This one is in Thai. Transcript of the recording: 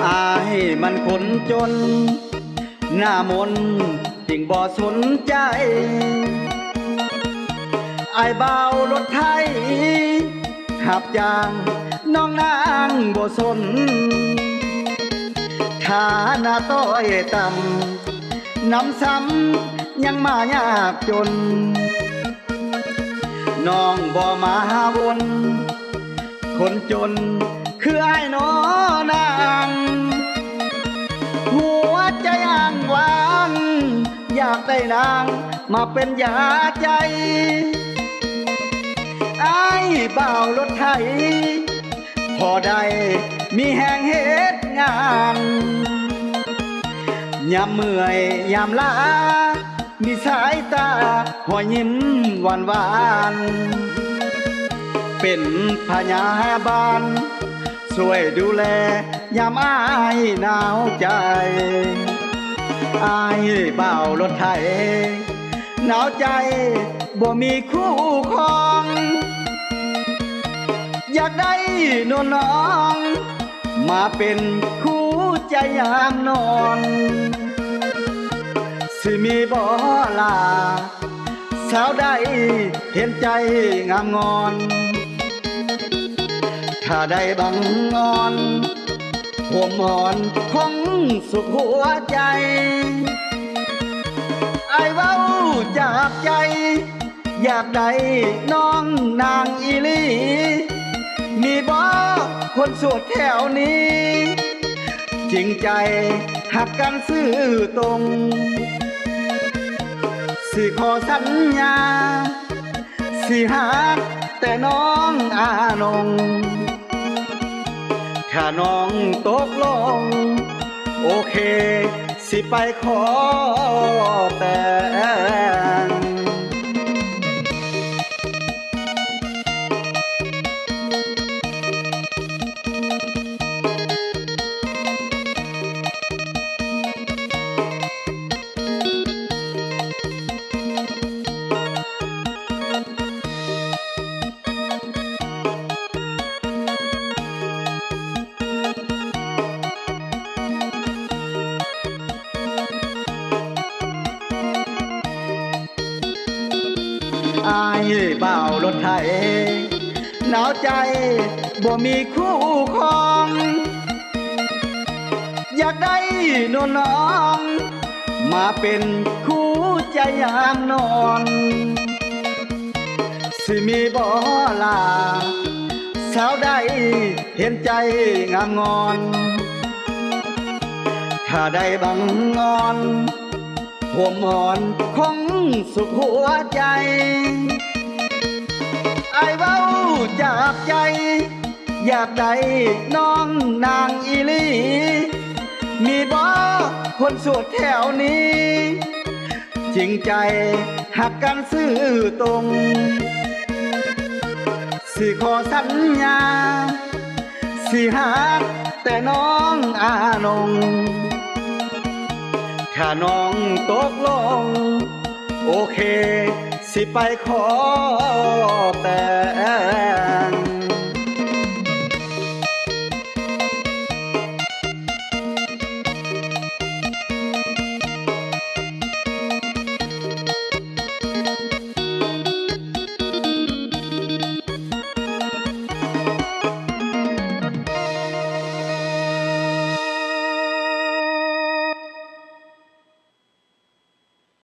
อายมันคนจนหน้ามนจึงบ่สนใจอายเบารถไทยขับจางน้องนางบ่สนฐานะต้อยต่ำน้ำซ้ำยังมายากจนน้องบ่มาวนคนจนคืออ้ายน้อนางหัวใจอ้างว้างอยากได้นางมาเป็นยาใจอ้ายบ่าวรถไถพอได้มีแห่งเฮ็ดงานยามเมื่อยยามล้ามีสายตาหัวยิ้มหวานหวานเป็นพยาบาลช่วยดูแลยามอ้ายหนาวใจอ้ายบ่าวรถไถหนาวใจบ่มีคู่ครองอยากได้นวลน้องมาเป็นคู่ใจยามนอนสิมีบ่ลาสาวใดเห็นใจงามงอนถ้าได้บังอ่อนห่มอ่อนคงสุขหัวใจไอ้เว้าจากใจอยากได้น้องนางอีลีมีบ่คนโสดแถวนี้จริงใจหักกันซื่อตรงสิขอสัญญาสิหักแต่น้องอานงถ้าน้องตกลงโอเคสิไปขอแต่งอ้ายบ่าวรถไถหนาวใจบ่มีคู่ครองอยากได้นวลน้องมาเป็นคู่ใจยามนอนสิมีบ่ลาสาวใดเห็นใจงามงอนถ้าได้บังอ่อนห่มอ่อนคงสุขหัวใจไอ้เว้าจากใจอยากได้น้องนางอีลีมีบ่คนโสดแถวนี้จริงใจหักกันซื่อตรงสิขอสัญญาสิหักแต่น้องอานงถ้าน้องตกลงโอเคสิไปขอแต่ง